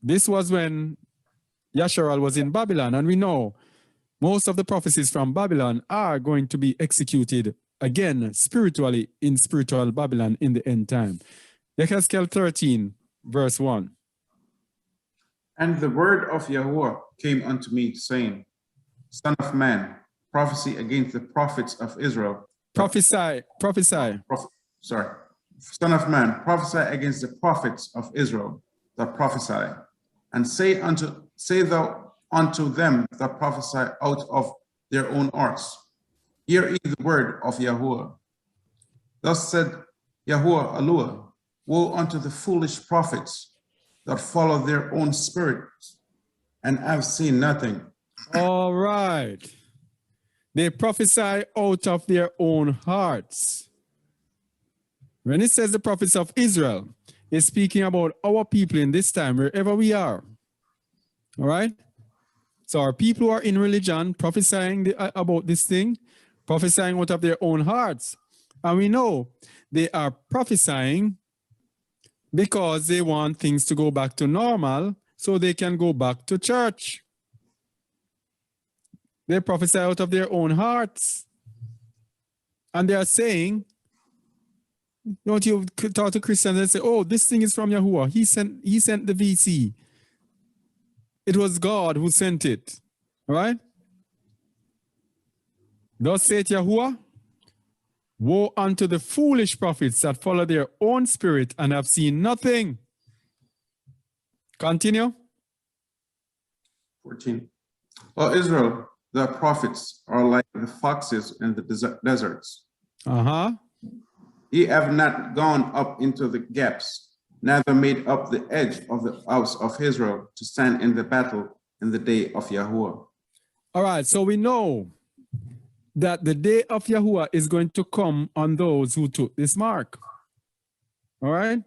This was when Yasharal was in Babylon, and we know most of the prophecies from Babylon are going to be executed again spiritually in spiritual Babylon in the end time. Ezekiel 13, verse 1. And the word of Yahweh came unto me, saying, Son of man, prophesy against the prophets of Israel. Prophesy. Son of man, prophesy against the prophets of Israel that prophesy, and say thou unto them that prophesy out of their own hearts, hear ye the word of Yahweh. Thus said Yahweh Elohim, woe unto the foolish prophets that follow their own spirits and have seen nothing. All right. They prophesy out of their own hearts. When it says the prophets of Israel, it's speaking about our people in this time, wherever we are. All right? So our people who are in religion prophesying about this thing, prophesying out of their own hearts. And we know they are prophesying because they want things to go back to normal so they can go back to church. They prophesy out of their own hearts. And they are saying, don't you talk to Christians and say, oh, this thing is from Yahuwah. He sent the VC. It was God who sent it. All right? Thus saith Yahuwah, woe unto the foolish prophets that follow their own spirit and have seen nothing. Continue. 14. O Israel, the prophets are like the foxes in the deserts. Ye have not gone up into the gaps, neither made up the edge of the house of Israel to stand in the battle in the day of Yahuwah. All right, so we know that the day of Yahuwah is going to come on those who took this mark. All right?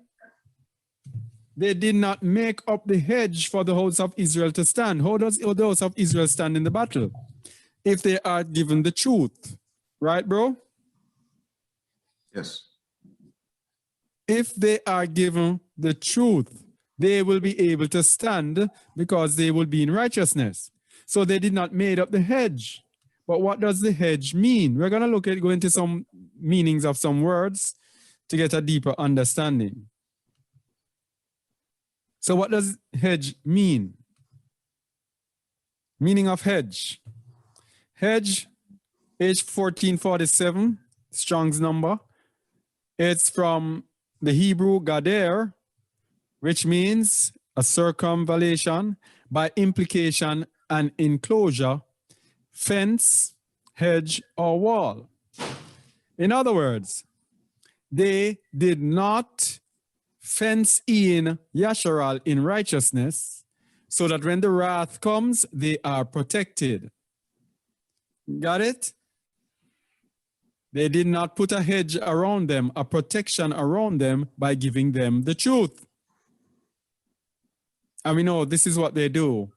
They did not make up the hedge for the house of Israel to stand. How does the house of Israel stand in the battle? If they are given the truth. Right, bro? Yes. If they are given the truth, they will be able to stand because they will be in righteousness. So they did not make up the hedge. But what does the hedge mean? We're going to go into some meanings of some words to get a deeper understanding. So what does hedge mean? Meaning of hedge. Hedge, H1447, Strong's number. It's from the Hebrew gader, which means a circumvallation, by implication an enclosure, fence, hedge, or wall. In other words, they did not fence in Yasharal in righteousness so that when the wrath comes, they are protected. Got it? They did not put a hedge around them, a protection around them by giving them the truth. And we know this is what they do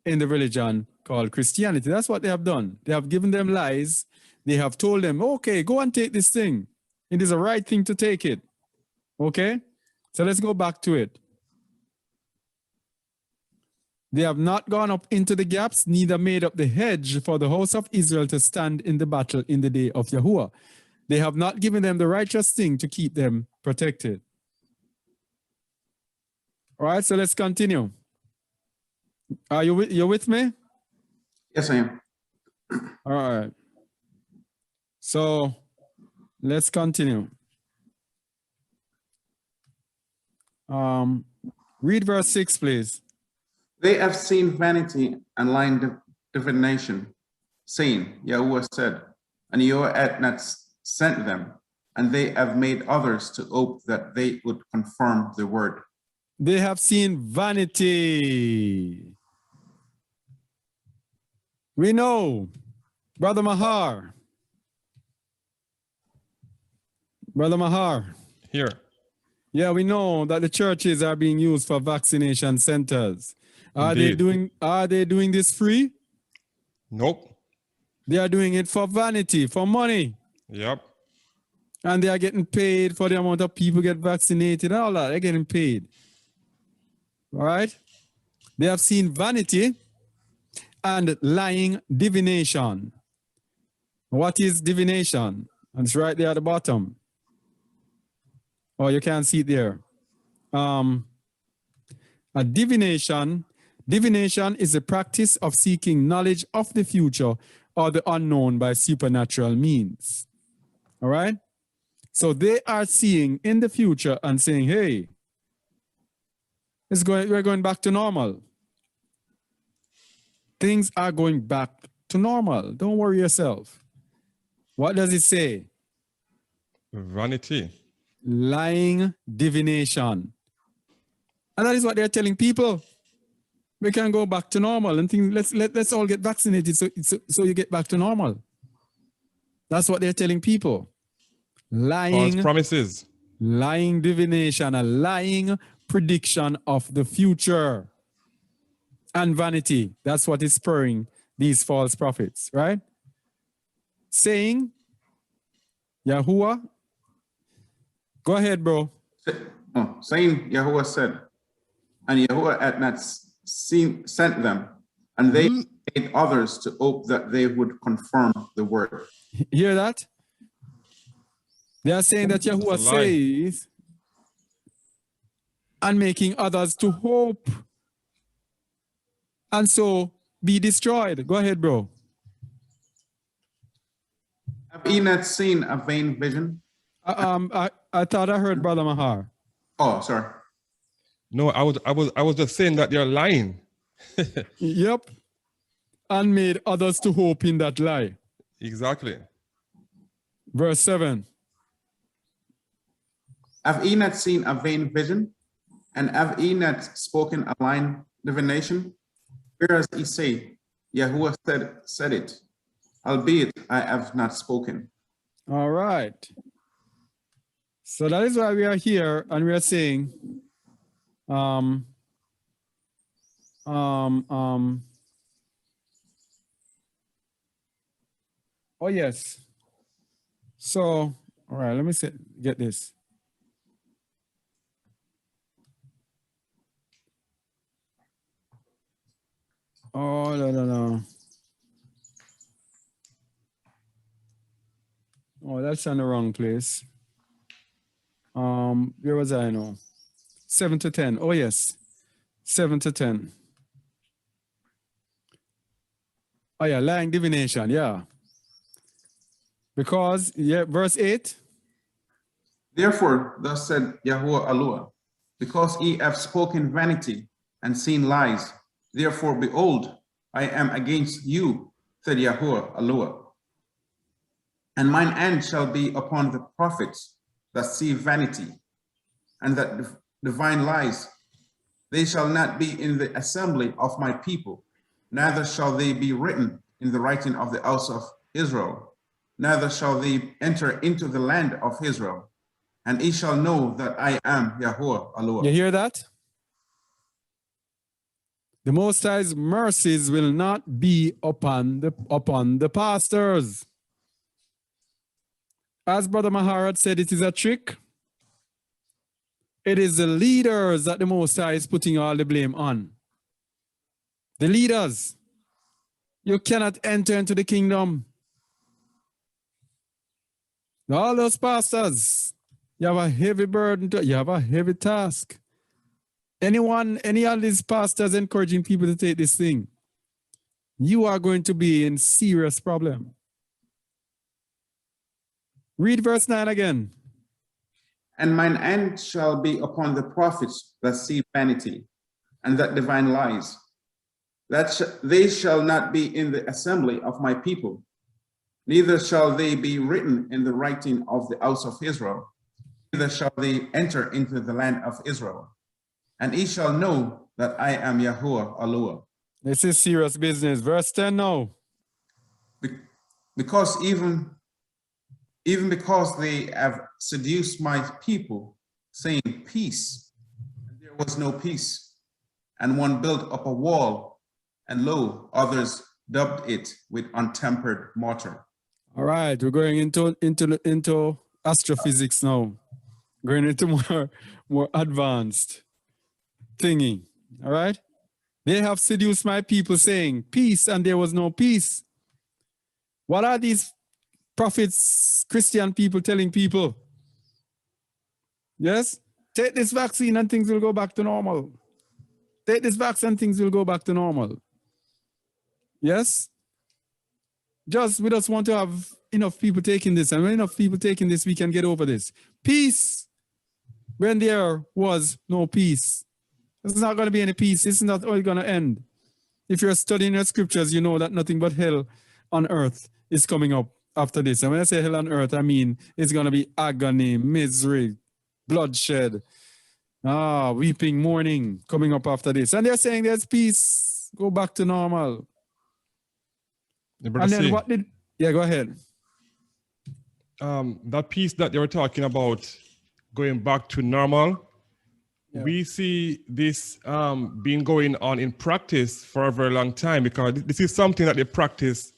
in the religion called Christianity. That's what they have done. They have given them lies. They have told them, okay, go and take this thing. It is a right thing to take it. Okay? So let's go back to it. They have not gone up into the gaps, neither made up the hedge for the house of Israel to stand in the battle in the day of Yahuwah. They have not given them the righteous thing to keep them protected. All right, so let's continue. Are you with me? Yes, I am. All right. So let's continue. Read verse 6, please. They have seen vanity and lying divination, saying, Yahuwah said, and Yahuwah had not sent them, and they have made others to hope that they would confirm the word. They have seen vanity. We know, Brother Mahar. Brother Mahar. Here. Yeah, we know that the churches are being used for vaccination centers. Are they doing this free? Nope. They are doing it for vanity, for money. Yep. And they are getting paid for the amount of people get vaccinated and all that. They're getting paid. All right? They have seen vanity and lying divination. What is divination? And it's right there at the bottom. Oh, you can't see it there. A divination is the practice of seeking knowledge of the future or the unknown by supernatural means. All right? So they are seeing in the future and saying, hey, we're going back to normal. Things are going back to normal. Don't worry yourself. What does it say? Vanity. Lying divination. And that is what they're telling people. We can go back to normal and think, let's all get vaccinated so you get back to normal. That's what they're telling people. Lying False promises. Lying divination, a lying prediction of the future. And vanity. That's what is spurring these false prophets, right? Saying, Yahuwah. Go ahead, bro. Saying Yahuwah said, and Yahuwah had not sent them, and they made others to hope that they would confirm the word. Hear that? They are saying that Yahuwah says, and making others to hope, and so be destroyed. Go ahead, bro. Have ye not seen a vain vision? I thought I heard Brother Mahar. Oh, sorry. No, I was just saying that they're lying. Yep. And made others to hope in that lie. Exactly. Verse 7. Have ye not seen a vain vision? And have ye not spoken a lying divination? Whereas ye say, Yahuwah said it, albeit I have not spoken. All right. So that is why we are here and we are saying, oh yes. So, all right, let me get this. Oh, no. Oh, that's on the wrong place. Where was I now? 7 to 10. Oh, yes. 7 to 10. Oh, yeah, lying divination, yeah. Because, yeah, verse 8. Therefore, thus said Yahuwah Alua, because ye have spoken vanity and seen lies, therefore, behold, I am against you, said Yahuwah Alua. And mine hand shall be upon the prophets that see vanity and that divine lies. They shall not be in the assembly of my people, neither shall they be written in the writing of the house of Israel, neither shall they enter into the land of Israel. And ye shall know that I am Yahuwah Alua. You hear that? The Most High's mercies will not be upon the pastors. As Brother Maharad said, it is a trick. It is the leaders that the Most High is putting all the blame on. The leaders. You cannot enter into the kingdom. All those pastors, you have a heavy burden, you have a heavy task. Any of these pastors encouraging people to take this thing, you are going to be in serious problem. Read verse 9 again. And mine hand shall be upon the prophets that see vanity and that divine lies. They shall not be in the assembly of my people, neither shall they be written in the writing of the house of Israel, neither shall they enter into the land of Israel. And ye shall know that I am Yahuwah Alua. This is serious business. Verse 10 now. Because even because they have seduced my people, saying peace, and there was no peace. And one built up a wall, and lo, others dubbed it with untempered mortar. All right, we're going into astrophysics now. Going into more advanced thingy. All right. They have seduced my people, saying, peace, and there was no peace. What are these prophets, Christian people telling people? Yes? Take this vaccine and things will go back to normal. Take this vaccine and things will go back to normal. Yes? We just want to have enough people taking this. And when enough people taking this, we can get over this. Peace when there was no peace. There's not going to be any peace. It's not all going to end. If you're studying your scriptures, you know that nothing but hell on earth is coming up after this. And when I say hell on earth, I mean it's going to be agony, misery, bloodshed, weeping, mourning coming up after this. And they're saying there's peace. Go back to normal. And then what did... Yeah, go ahead. That peace that they were talking about going back to normal, we see this being going on in practice for a very long time, because this is something that they practice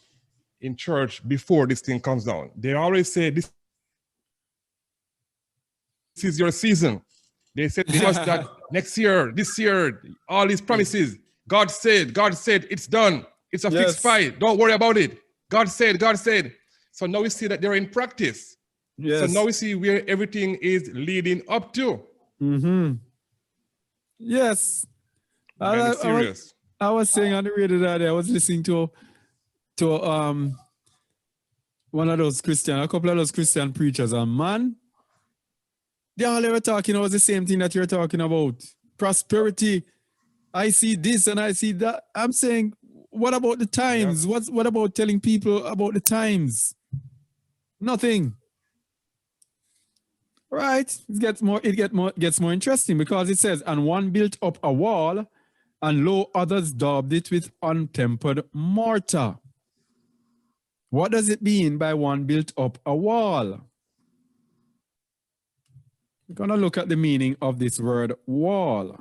in church before this thing comes down. They always say, this is your season. They said to us that next year, this year, all these promises, God said, it's done. It's a fixed fight. Don't worry about it. God said. So now we see that they're in practice. Yes. So now we see where everything is leading up to. Mm-hmm. Yes. Serious. I was saying on the radio that I was listening to one of those a couple of those Christian preachers, and man, they all were talking about the same thing that you're talking about. Prosperity. I see this and I see that. I'm saying, what about the times? Yep. What about telling people about the times? Nothing. Right? It gets more interesting, because it says, and one built up a wall, and lo, others daubed it with untempered mortar. What does it mean by one built up a wall? We're going to look at the meaning of this word wall.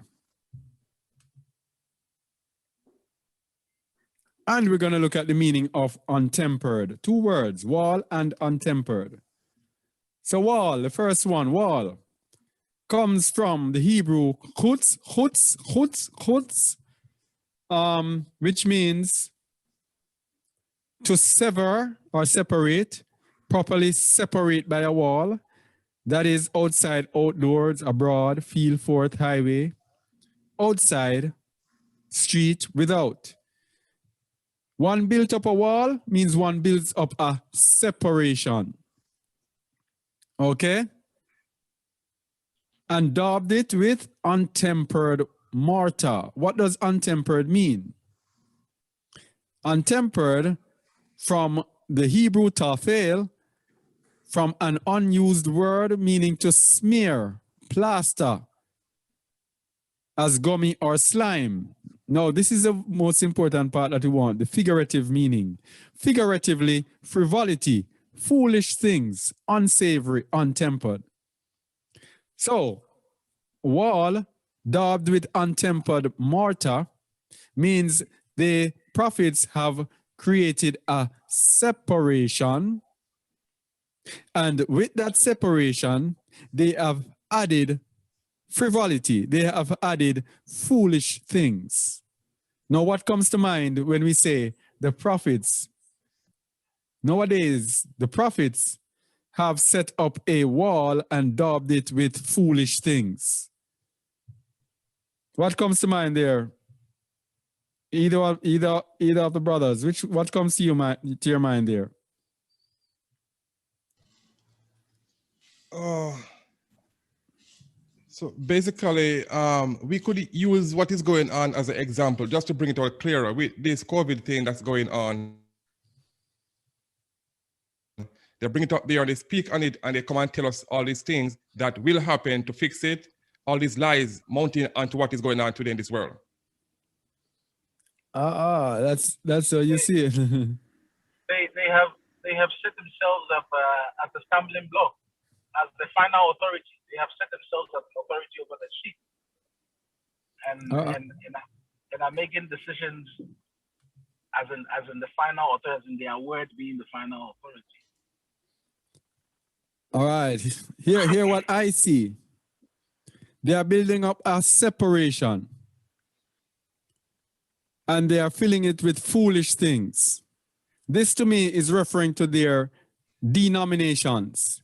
And we're going to look at the meaning of untempered. 2 words, wall and untempered. So wall, the first one, wall, comes from the Hebrew chutz, which means to sever or separate, properly separate by a wall. That is outside, outdoors, abroad, field, forth, highway. Outside, street, without. One built up a wall means one builds up a separation. Okay? And daubed it with untempered mortar. What does untempered mean? Untempered, from the Hebrew tafel, from an unused word meaning to smear, plaster, as gummy or slime. Now, this is the most important part that we want, the figurative meaning. Figuratively, frivolity, foolish things, unsavory, untempered. So, wall daubed with untempered mortar means the prophets have created a separation, and with that separation, they have added frivolity. They have added foolish things. Now, what comes to mind when we say the prophets? Nowadays, the prophets have set up a wall and daubed it with foolish things. What comes to mind there? Either of the brothers. What comes to your mind there? So basically, we could use what is going on as an example, just to bring it out clearer with this COVID thing that's going on. They bring it up there, they speak on it, and they come and tell us all these things that will happen to fix it, all these lies mounting onto what is going on today in this world. That's how you see it. they have set themselves up as a stumbling block, as the final authority. They have set themselves as an authority over the sheep, and are making decisions as in the final authority, in their word being the final authority. All right. Here what I see. They are building up a separation. and they are filling it with foolish things. This to me is referring to their denominations.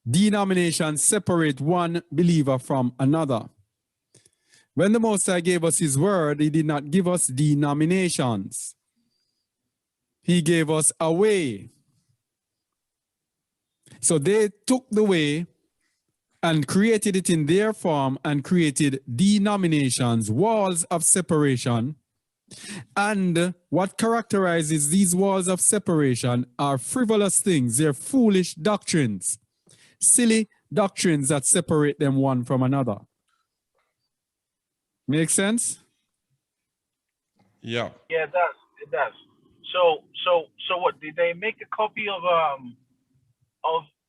Denominations separate one believer from another. When the Most High gave us his word, he did not give us denominations. He gave us a way. So they took the way and created it in their form and created denominations, walls of separation. And what characterizes these walls of separation are frivolous things. They're foolish doctrines, silly doctrines that separate them one from another. Make sense? Yeah. Yeah, it does. It does. So what? Did they make a copy of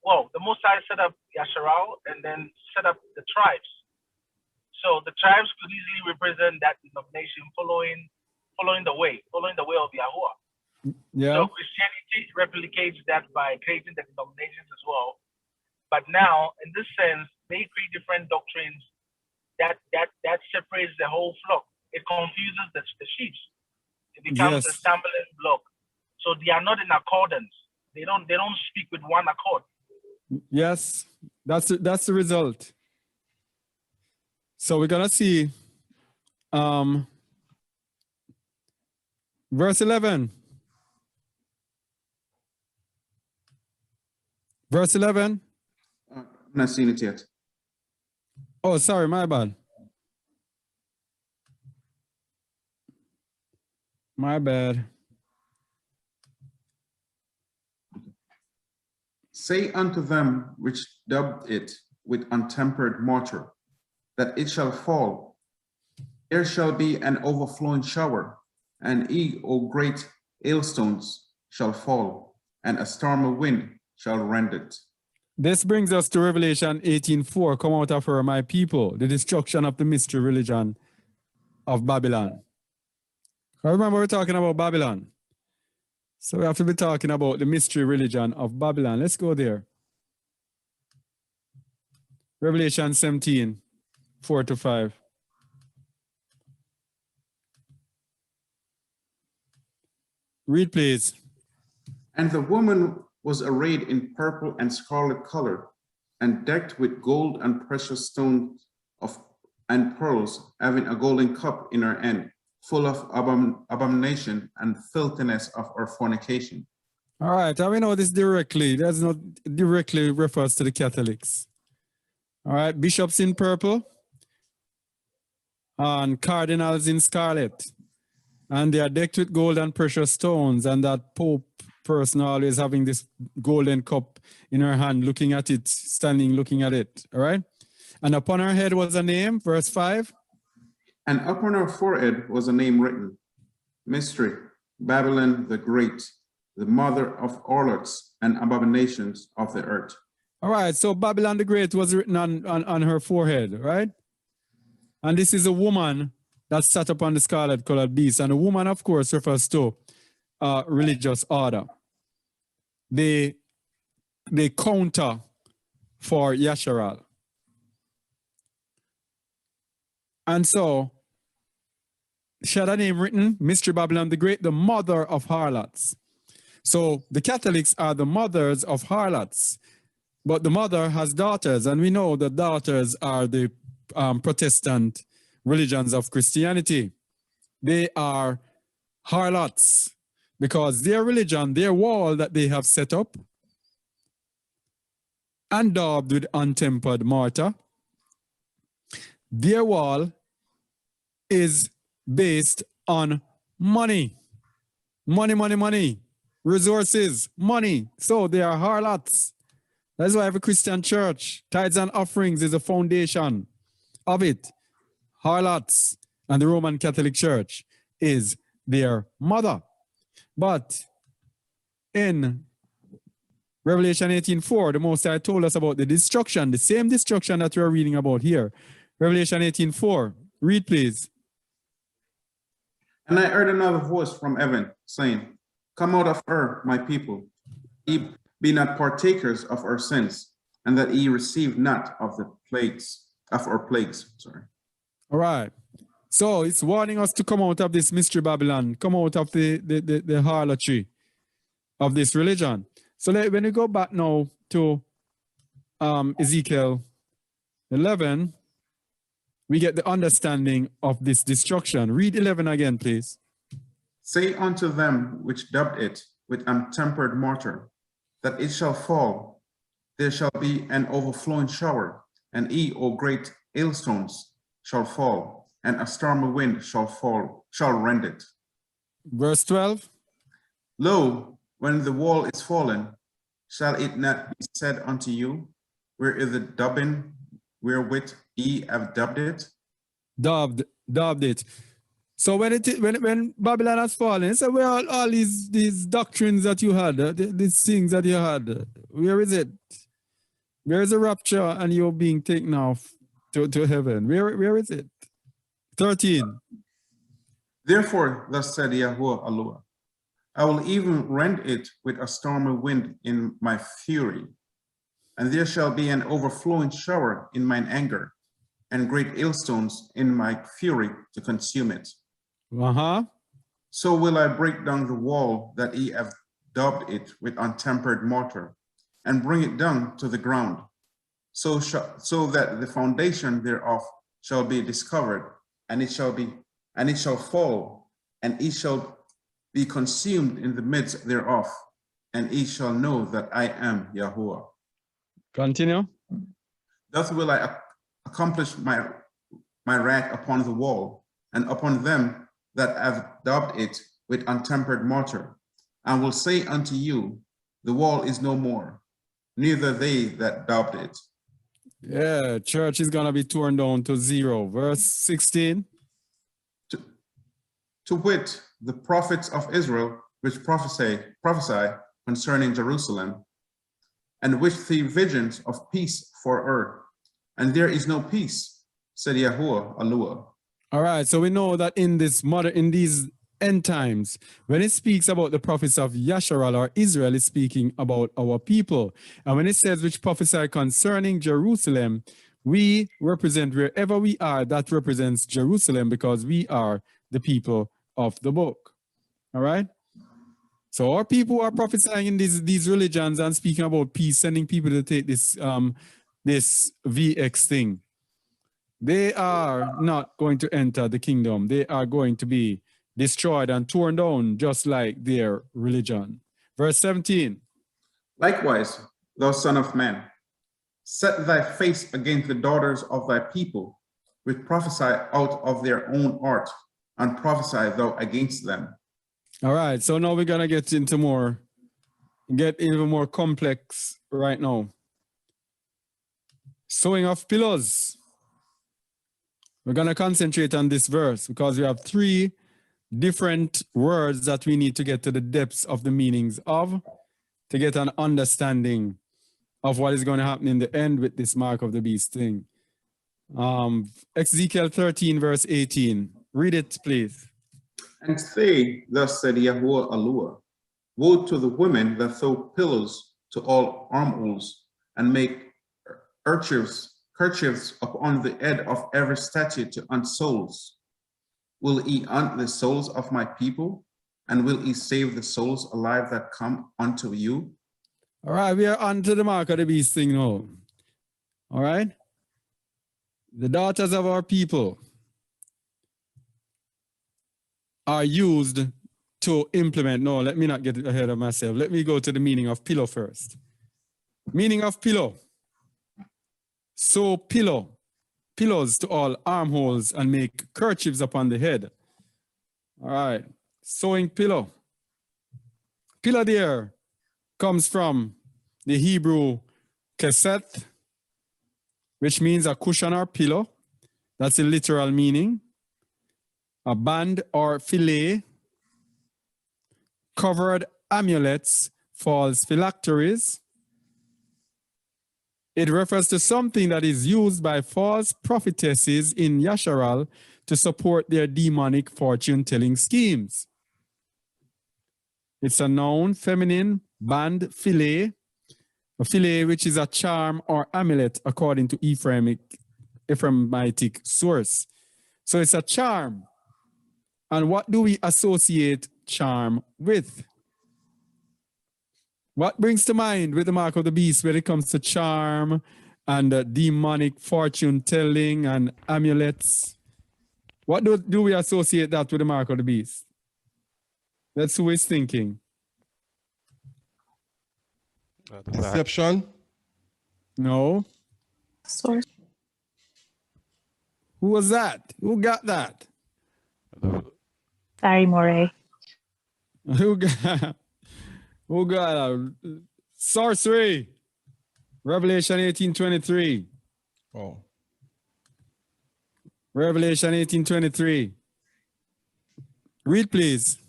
well, the Most High set up Yasharal and then set up the tribes. So the tribes could easily represent that denomination following the way of Yahuwah. Yeah. So Christianity replicates that by creating the denominations as well. But now, in this sense, they create different doctrines that separates the whole flock. It confuses the sheep. It becomes a stumbling block. So they are not in accordance. They don't speak with one accord. Yes, that's the result. So we're gonna see verse 11. Verse 11. I'm not seeing it yet. Oh, sorry, my bad. My bad. Say unto them which dubbed it with untempered mortar, that it shall fall. There shall be an overflowing shower, and ye, O great hailstones, shall fall, and a storm of wind shall rend it. This brings us to Revelation 18:4. Come out of her, my people, the destruction of the mystery religion of Babylon. I remember we're talking about Babylon. So we have to be talking about the mystery religion of Babylon. Let's go there. Revelation 17:4-5. Read, please. And the woman was arrayed in purple and scarlet color, and decked with gold and precious stones and pearls, having a golden cup in her hand, full of abomination and filthiness of her fornication. All right, I mean, know this directly. That's not directly refers to the Catholics. All right, bishops in purple and cardinals in scarlet. And they are decked with gold and precious stones. And that Pope person always having this golden cup in her hand, looking at it, standing, looking at it. All right. And upon her head was a name, verse 5. And upon her forehead was a name written, Mystery, Babylon the Great, the mother of harlots and abominations of the earth. All right. So Babylon the Great was written on her forehead, right? And this is a woman that sat upon the scarlet colored beast. And the woman, of course, refers to religious order. They counter for Yasharal. And so, she had a name written, Mystery Babylon the Great, the mother of harlots. So the Catholics are the mothers of harlots, but the mother has daughters, and we know that daughters are the Protestant religions of Christianity. They are harlots because their religion, their wall that they have set up and daubed with untempered mortar, their wall is based on money. Money, resources, money. So they are harlots. That's why every Christian church, tithes and offerings is a foundation of it. Harlots. And the Roman Catholic Church is their mother. But in Revelation 18:4, the Most High told us about the destruction, the same destruction that we're reading about here. Revelation 18:4. Read, please. And I heard another voice from heaven saying, Come out of her, my people, ye be not partakers of our sins, and that ye receive not of the plagues, of our plagues. Sorry. All right. So it's warning us to come out of this mystery Babylon, come out of the harlotry of this religion. So when we go back now to Ezekiel 11, we get the understanding of this destruction. Read 11 again, please. Say unto them which dubbed it with untempered mortar, that it shall fall. There shall be an overflowing shower, and ye, O great hailstones, shall fall, and a stormy wind shall rend it. Verse 12. Lo, when the wall is fallen, shall it not be said unto you, where is the dubbing wherewith ye have dubbed it? Dubbed it. So when Babylon has fallen, so where are all these doctrines that you had, these things that you had, where is it? Where is the rapture and you're being taken off to heaven? Where is it? 13. Therefore, thus said Yahuwah Allah, I will even rend it with a stormy wind in my fury, and there shall be an overflowing shower in mine anger, and great hailstones in my fury to consume it. So will I break down the wall that ye have daubed it with untempered mortar, and bring it down to the ground, so that the foundation thereof shall be discovered, and it shall fall, and it shall be consumed in the midst thereof, and ye shall know that I am Yahuwah. Continue. Thus will I accomplish my wrath upon the wall, and upon them that have daubed it with untempered mortar, and will say unto you, the wall is no more, neither they that daubed it. Yeah, church is gonna be torn down to zero. Verse 16. To wit, the prophets of Israel, which prophesy concerning Jerusalem, and which see visions of peace for earth, and there is no peace, said Yahuwah Allah. All right, so we know that in these end times, when it speaks about the prophets of Yasharal or Israel, it's speaking about our people. And when it says which prophesy concerning Jerusalem, we represent wherever we are, that represents Jerusalem, because we are the people of the book. All right? So our people are prophesying in these religions and speaking about peace, sending people to take this this VX thing. They are not going to enter the kingdom. They are going to be destroyed and torn down, just like their religion. Verse 17. Likewise, thou son of man, set thy face against the daughters of thy people, which prophesy out of their own art, and prophesy thou against them. All right, so now we're going to get even more complex right now. Sewing of pillows. We're going to concentrate on this verse because we have 3 different words that we need to get to the depths of the meanings of, to get an understanding of what is going to happen in the end with this mark of the beast thing. Ezekiel 13, verse 18. Read it, please. And say, thus said Yahuwah Allah, woe to the women that sew pillows to all armholes, and make kerchiefs upon the head of every statue to hunt souls. Will he hunt the souls of my people? And will he save the souls alive that come unto you? All right, we are on to the mark of the beast thing now. All right? The daughters of our people are used to implement. No, let me not get ahead of myself. Let me go to the meaning of pillow first. Meaning of pillow. So pillows to all armholes and make kerchiefs upon the head. All right, sewing pillow. Pillow there comes from the Hebrew keseth, which means a cushion or pillow. That's the literal meaning. A band or fillet, covered amulets, false phylacteries. It refers to something that is used by false prophetesses in Yasharal to support their demonic fortune-telling schemes. It's a noun, feminine, band, fillet, a fillet which is a charm or amulet according to Ephraimic source. So it's a charm. And what do we associate charm with? What brings to mind with the mark of the beast when it comes to charm and demonic fortune telling and amulets? What do we associate that with the mark of the beast? That's who is thinking. Deception. No. Sorcery. Who was that? Who got that? Sorry, Moray. Who got sorcery? Revelation 18:23. Oh. Revelation 18:23. Read, please.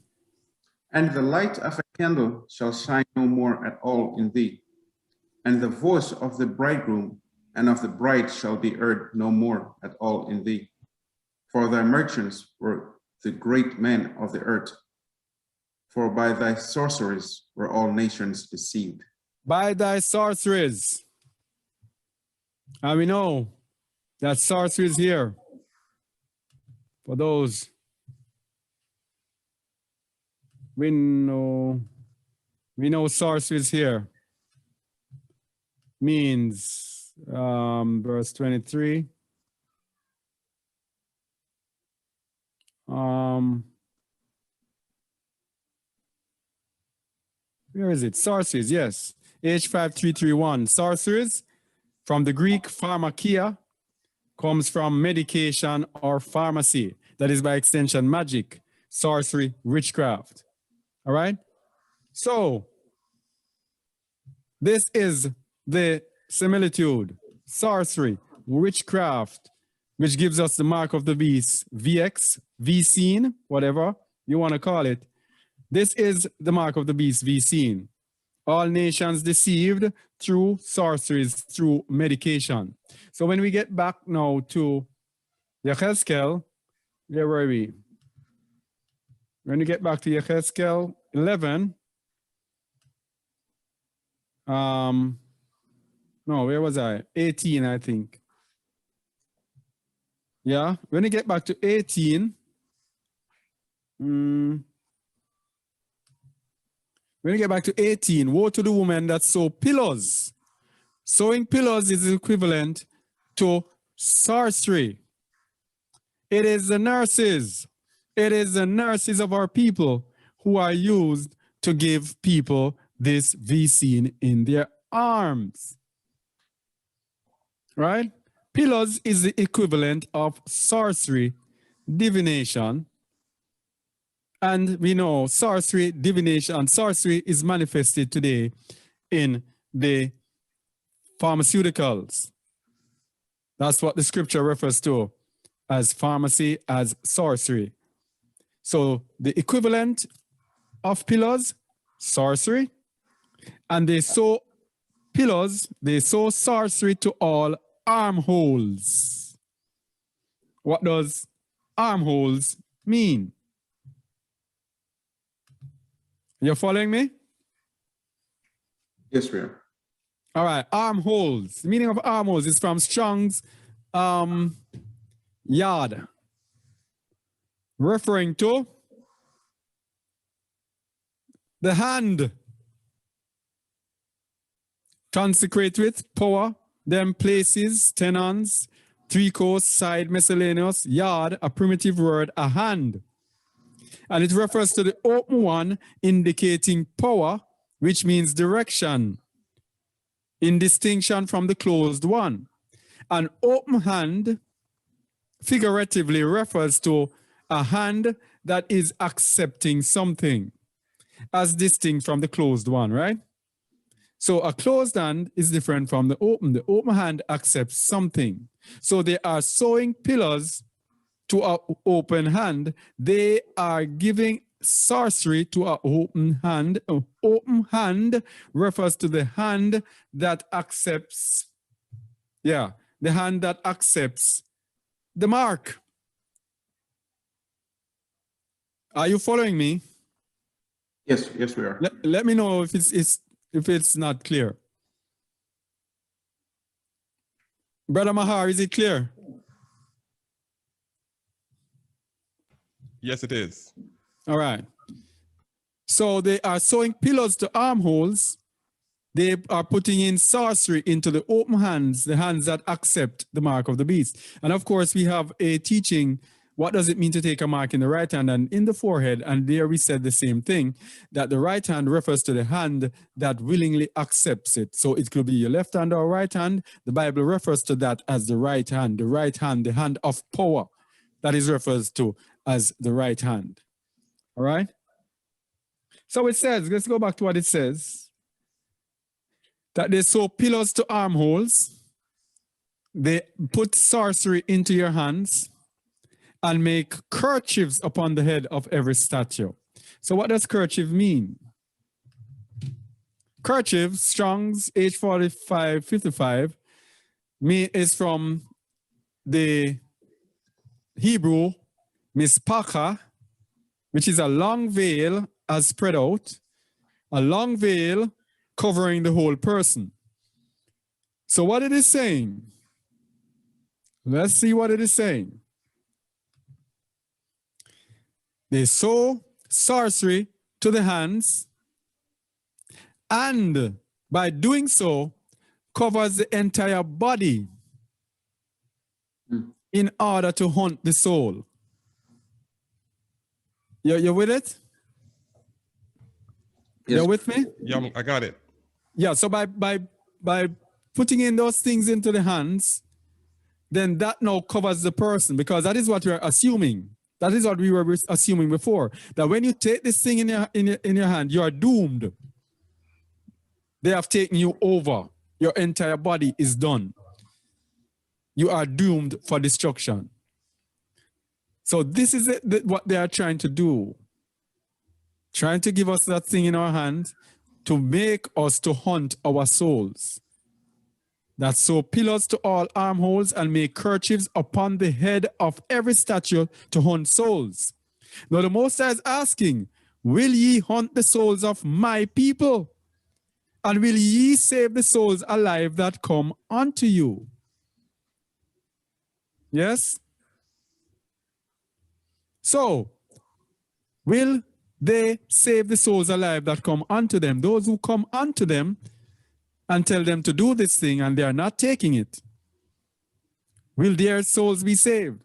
And the light of a candle shall shine no more at all in thee, and the voice of the bridegroom and of the bride shall be heard no more at all in thee. For thy merchants were the great men of the earth, for by thy sorceries were all nations deceived. By thy sorceries. And we know that sorcery is here. For those, we know sorcery is here. Means, verse 23. Where is it? Sorceries, yes. H5331. Sorceries, from the Greek pharmakia, comes from medication or pharmacy. That is by extension magic, sorcery, witchcraft. All right? So, this is the similitude, sorcery, witchcraft, which gives us the mark of the beast, VX, V seen, whatever you want to call it. This is the mark of the beast, V seen. All nations deceived through sorceries, through medication. So when we get back now to Ezekiel, where were we? When we get back to Ezekiel 11, no, where was I? 18, I think. Yeah, when you get back to 18, when you get back to 18, woe to the woman that sew pillows. Sewing pillows is equivalent to sorcery. It is the nurses. It is the nurses of our people who are used to give people this vaccine in their arms. Right? Pillows is the equivalent of sorcery, divination. And we know sorcery, divination, and sorcery is manifested today in the pharmaceuticals. That's what the scripture refers to as pharmacy, as sorcery. So the equivalent of pillows, sorcery, and they sew pillows, they sew sorcery to all armholes. What does armholes mean? You're following me? Yes, we are. All right, armholes. The meaning of armholes is from Strong's yard, referring to the hand. Consecrate with power, then places, tenons, three course, side, miscellaneous, yard, a primitive word, a hand. And it refers to the open one, indicating power, which means direction, in distinction from the closed one. An open hand figuratively refers to a hand that is accepting something, as distinct from the closed one, right? So a closed hand is different from the open. The open hand accepts something. So they are sewing pillars to an open hand. They are giving sorcery to an open hand. An open hand refers to the hand that accepts, the hand that accepts the mark. Are you following me? Yes, yes, we are. Let me know if it's not clear. Brother Mahar, is it clear? Yes, it is. All right. So they are sewing pillars to armholes. They are putting in sorcery into the open hands, the hands that accept the mark of the beast. And of course, we have a teaching. What does it mean to take a mark in the right hand and in the forehead? And there we said the same thing, that the right hand refers to the hand that willingly accepts it. So it could be your left hand or right hand. The Bible refers to that as the right hand, the hand of power. That is referred to as the right hand. All right? So it says, let's go back to what it says, that they sew pillars to armholes. They put sorcery into your hands and make kerchiefs upon the head of every statue. So what does kerchief mean? Kerchief, Strong's H4555, is from the Hebrew mispaka, which is a long veil as spread out, a long veil covering the whole person. So what it is saying, let's see what it is saying. They sew sorcery to the hands, and by doing so, covers the entire body in order to hunt the soul. You're with it? Yes. You're with me? Yeah, I got it. Yeah, so by putting in those things into the hands, then that now covers the person, because that is what we're assuming. That is what we were assuming before, that when you take this thing in your hand, you are doomed. They have taken you over. Your entire body is done. You are doomed for destruction. So this is what they are trying to do. Trying to give us that thing in our hand to make us to hunt our souls. That sew pillars to all armholes and make kerchiefs upon the head of every statue to hunt souls. Now the Most High is asking, will ye hunt the souls of my people? And will ye save the souls alive that come unto you? Yes? So, will they save the souls alive that come unto them? Those who come unto them and tell them to do this thing and they are not taking it. Will their souls be saved?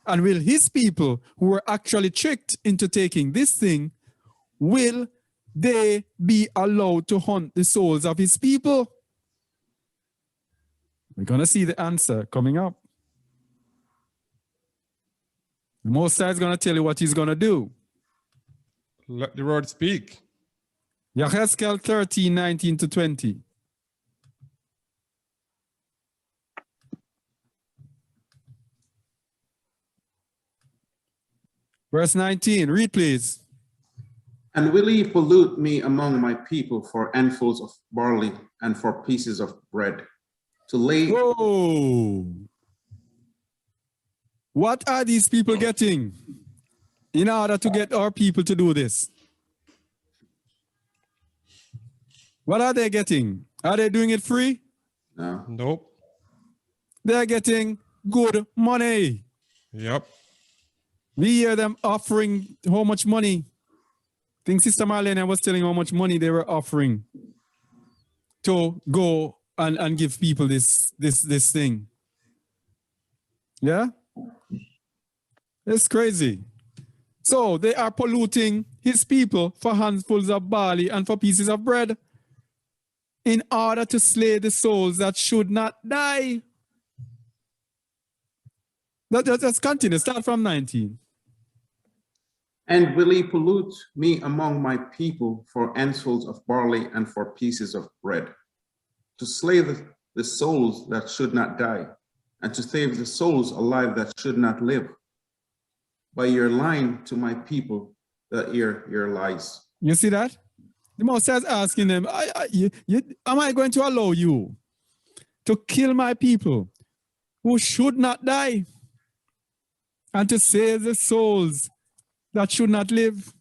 And will his people who were actually tricked into taking this thing, will they be allowed to hunt the souls of his people? We're going to see the answer coming up. The Most High is going to tell you what he's going to do. Let the word speak. Ezekiel 13, 19 to 20. Verse 19, read please. And will ye pollute me among my people for handfuls of barley and for pieces of bread? To lay. Whoa! What are these people getting in order to get our people to do this? What are they getting? Are they doing it free? No. Nope. They're getting good money. Yep. We hear them offering how much money. I think Sister Marlene was telling how much money they were offering to go and give people this thing. Yeah? It's crazy. So they are polluting his people for handfuls of barley and for pieces of bread in order to slay the souls that should not die. Let's continue. Start from 19. And will he pollute me among my people for handfuls of barley and for pieces of bread? To slay the souls that should not die, and to save the souls alive that should not live. By your lying to my people, that your lies. You see that? The Most High is asking them, am I going to allow you to kill my people who should not die and to save the souls that should not live?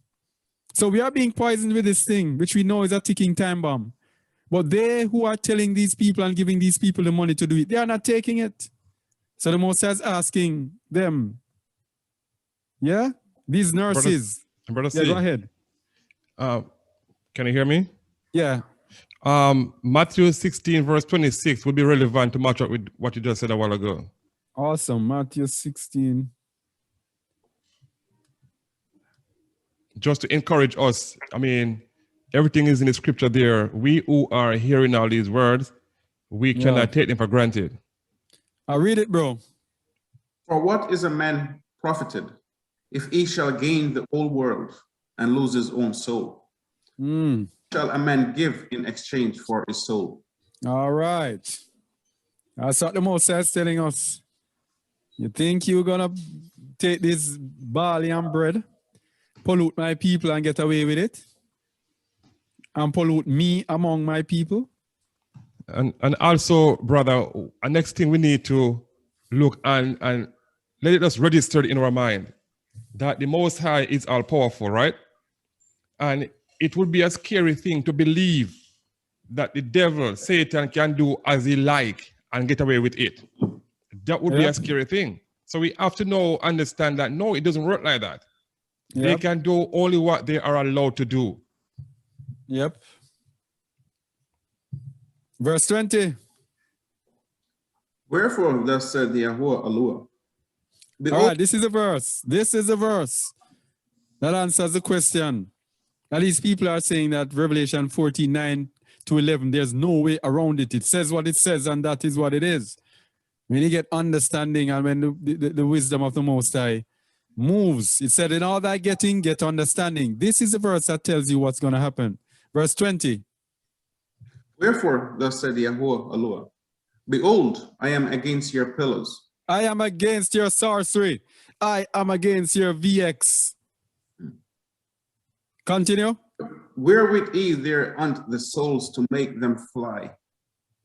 So we are being poisoned with this thing, which we know is a ticking time bomb. But they who are telling these people and giving these people the money to do it, they are not taking it. So the Most High is asking them, yeah, These nurses. Brother Yeah, C, go ahead. can you hear me? Yeah. Matthew 16, verse 26 would be relevant to match up with what you just said a while ago. Awesome. Matthew 16. Just to encourage us, I mean, everything is in the scripture there. We who are hearing all these words, we cannot take them for granted. I'll read it, bro. For what is a man profited if he shall gain the whole world and lose his own soul? Shall a man give in exchange for his soul? All right. That's what the Moses is telling us. You think you're going to take this barley and bread, pollute my people and get away with it? And pollute me among my people? And also, brother, the next thing we need to look and let it just register in our mind that the Most High is all powerful, right? And it would be a scary thing to believe that the devil, Satan, can do as he like and get away with it. That would be a scary thing. So we have to understand that no, it doesn't work like that. They can do only what they are allowed to do. Yep. Verse 20. Wherefore thus said the Yahuwah Allah. All right, this is a verse. This is a verse that answers the question. At least people are saying that Revelation 14:9-11, there's no way around it. It says what it says, and that is what it is. When you get understanding and when the wisdom of the Most High moves, it said, in all that getting, get understanding. This is a verse that tells you what's going to happen. Verse 20. Wherefore thus said the Yahuwah Allah. Behold, I am against your pillars. I am against your sorcery. I am against your VX. Continue. Wherewith ye there hunt the souls to make them fly.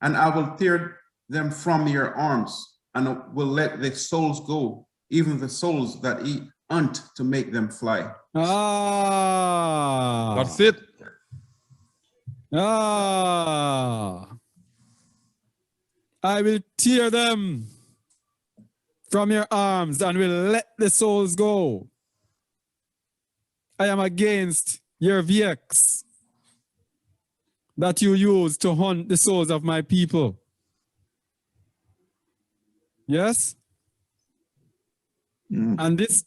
And I will tear them from your arms, and will let the souls go, even the souls that ye hunt to make them fly. Ah. That's it. Ah. I will tear them from your arms and will let the souls go. I am against your VX that you use to hunt the souls of my people. Yes? And this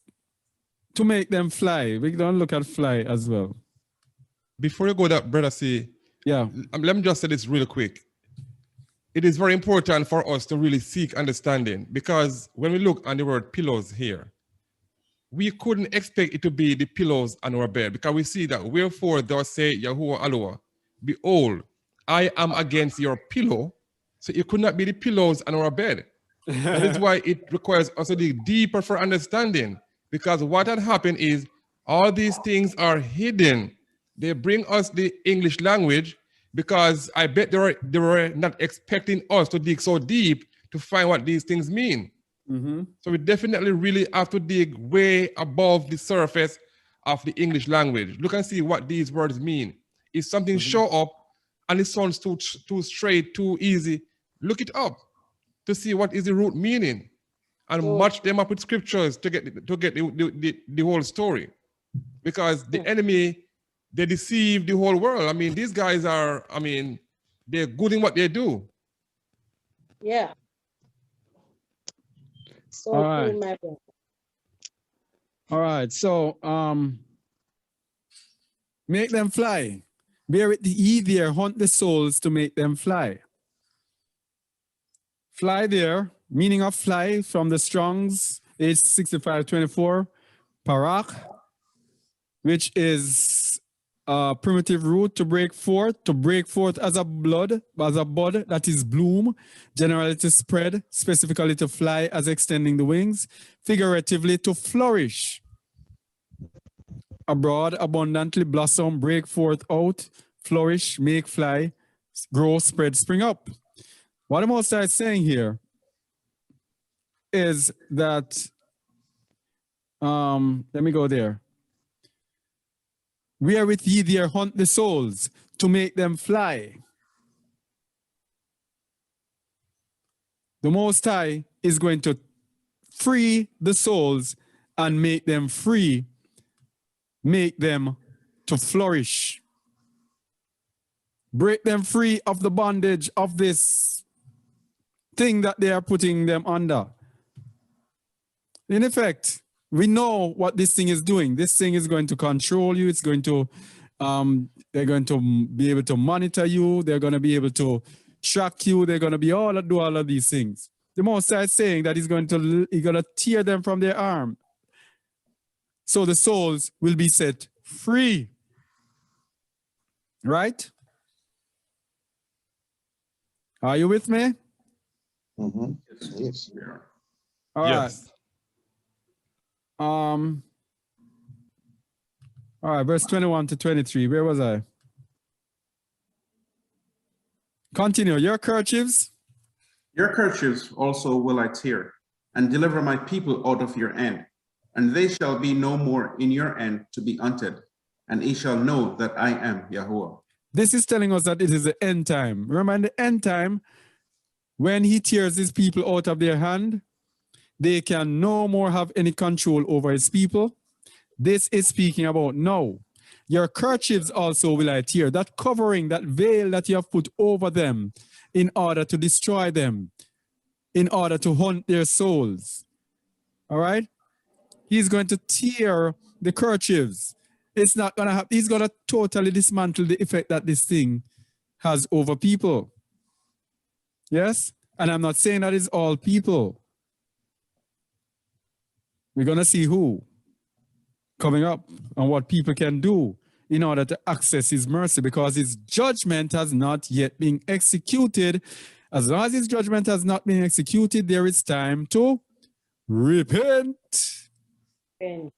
to make them fly. We don't look at fly as well. Before you go that, brother C, let me just say this real quick. It is very important for us to really seek understanding, because when we look on the word pillows here, we couldn't expect it to be the pillows on our bed, because we see that wherefore thus say Yahuwah Allah, behold, I am against your pillow. So it could not be the pillows on our bed. That is why it requires us to dig deeper for understanding, because what had happened is all these things are hidden. They bring us the English language because I bet they were not expecting us to dig so deep to find what these things mean. So we definitely really have to dig way above the surface of the English language. Look and see what these words mean. If something show up and it sounds too straight, too easy, look it up to see what is the root meaning and match them up with scriptures to get the whole story. Because the enemy, they deceive the whole world. I mean, these guys are, I mean, they're good in what they do. Yeah. So All right. cool, my brother. All right. So, make them fly. Bear it ye there, hunt the souls to make them fly. Fly there, meaning of fly from the Strong's, age 6524, parak, which is a primitive root to break forth as a bud that is bloom, generally to spread, specifically to fly as extending the wings, figuratively to flourish. Abroad, abundantly blossom, break forth out, flourish, make fly, grow, spread, spring up. What the Most High is saying here is that, let me go there. Wherewith ye there hunt the souls to make them fly. The Most High is going to free the souls and make them free make them to flourish. Break them free of the bondage of this thing that they are putting them under. In effect, we know what this thing is doing. This thing is going to control you. It's going to, they're going to be able to monitor you. They're going to be able to track you. They're going to be do all of these things. The Most High is saying that he's going to tear them from their arm. So the souls will be set free. Right? Are you with me? Mm-hmm. Yes, we are. All yes. right. All right, verse 21 to 23. Where was I? Continue. Your kerchiefs. Your kerchiefs also will I tear, and deliver my people out of your hand, and they shall be no more in your hand to be hunted, and ye shall know that I am Yahuwah. This is telling us that it is the end time. Remember, in the end time, when he tears his people out of their hand, they can no more have any control over his people. This is speaking about now. Your kerchiefs also will I tear, that covering, that veil that you have put over them in order to destroy them, in order to hunt their souls. All right? He's going to tear the kerchiefs. It's not going to happen. He's going to totally dismantle the effect that this thing has over people. Yes? And I'm not saying that it's all people. We're going to see who coming up and what people can do in order to access his mercy, because his judgment has not yet been executed. As long as his judgment has not been executed, there is time to repent. And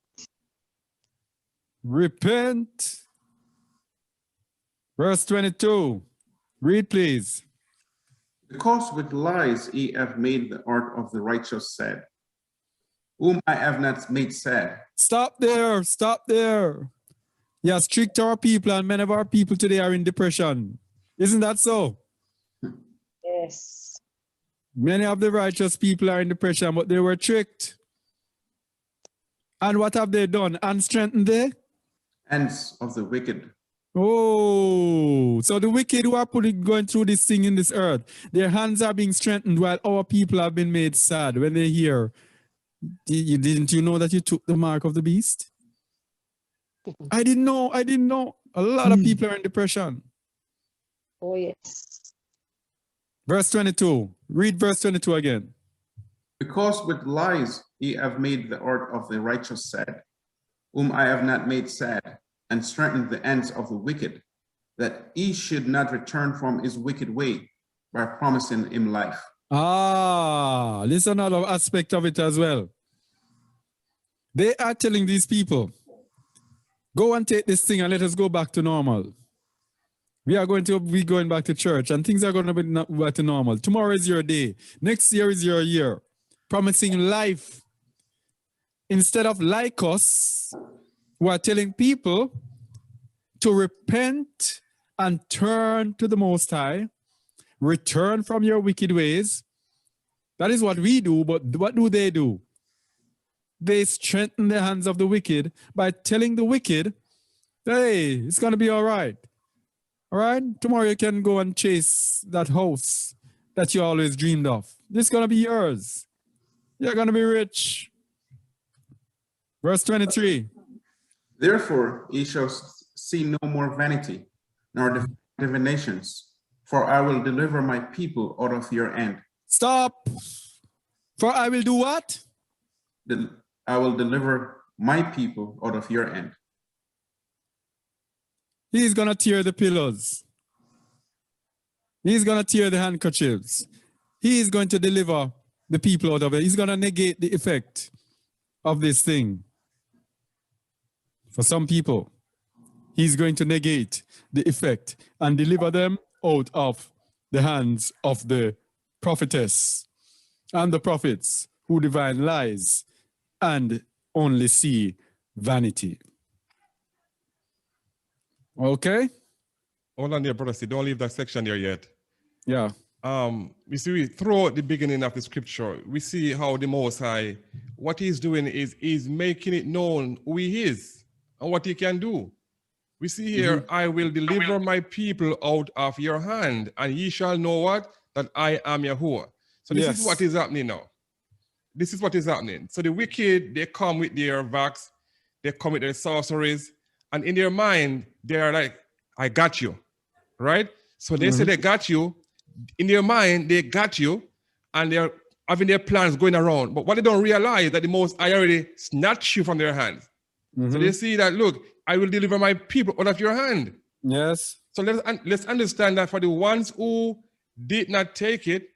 Repent. Verse 22. Read, please. Because with lies ye have made the heart of the righteous sad, whom I have not made sad. Stop there. Stop there. Yes, tricked our people, and many of our people today are in depression. Isn't that so? yes. Many of the righteous people are in depression, but they were tricked. And what have they done? And strengthened they? Hands of the wicked. Oh, so the wicked who are going through this thing in this earth, their hands are being strengthened while our people have been made sad when they hear, didn't you know that you took the mark of the beast? I didn't know. A lot of people are in depression. Oh, yes. Verse 22. Read verse 22 again. Because with lies ye have made the heart of the righteous sad, whom I have not made sad, and strengthened the ends of the wicked, that he should not return from his wicked way by promising him life. Ah, this is another aspect of it as well. They are telling these people, go and take this thing and let us go back to normal. We are going to be going back to church and things are going to be back to normal. Tomorrow is your day. Next year is your year. Promising life. Instead of like us, we are telling people to repent and turn to the Most High. Return from your wicked ways. That is what we do, but what do? They strengthen the hands of the wicked by telling the wicked, hey, it's going to be all right. All right? Tomorrow you can go and chase that house that you always dreamed of. This is going to be yours. You're going to be rich. Verse 23. Therefore ye shall see no more vanity, nor divinations, for I will deliver my people out of your hand. Stop. For I will do what? I will deliver my people out of your hand. He's going to tear the pillows. He's going to tear the handkerchiefs. He is going to deliver the people out of it. He's going to negate the effect of this thing. For some people, he's going to negate the effect and deliver them out of the hands of the prophetess and the prophets who divine lies and only see vanity. Okay? Hold on there, brother. See, don't leave that section there yet. Yeah. We see throughout the beginning of the scripture, we see how the Most High, what he's doing is he's making it known who he is. and what he can do. We see here, I will deliver my people out of your hand, and ye shall know what? That I am Yahuwah. So this is what is happening now. This is what is happening. So the wicked, they come with their vax, they come with their sorceries, and in their mind, they are like, I got you, right? So they say they got you. In their mind, they got you, and they're having their plans going around. But what they don't realize that the Most High already snatched you from their hands. So they see that, look, I will deliver my people out of your hand. Yes. So let's understand that for the ones who did not take it,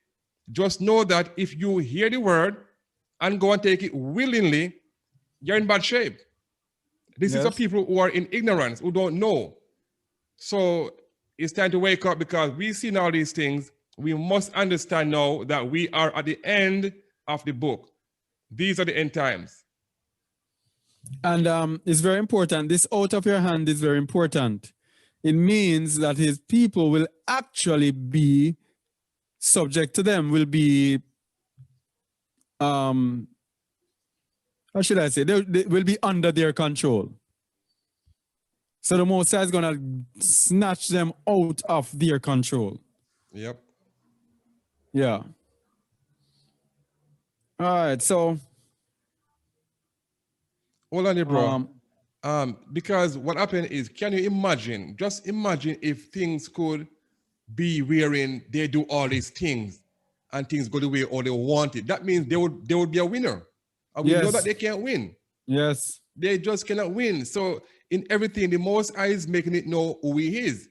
just know that if you hear the word and go and take it willingly, you're in bad shape. This is for people who are in ignorance, who don't know. So it's time to wake up, because we've seen all these things. We must understand now that we are at the end of the book. These are the end times. And it's very important. This out of your hand is very important. It means that his people will actually be subject to them, will be, how should I say, they will be under their control. So the Most High is going to snatch them out of their control. Yep. Yeah. All right, so. Hold on here, bro. Because what happened is, can you imagine, just imagine if things could be wherein they do all these things and things go the way all they want it. That means they would be a winner. And we know that they can't win. Yes. They just cannot win. So in everything, the Most High is making it know who he is.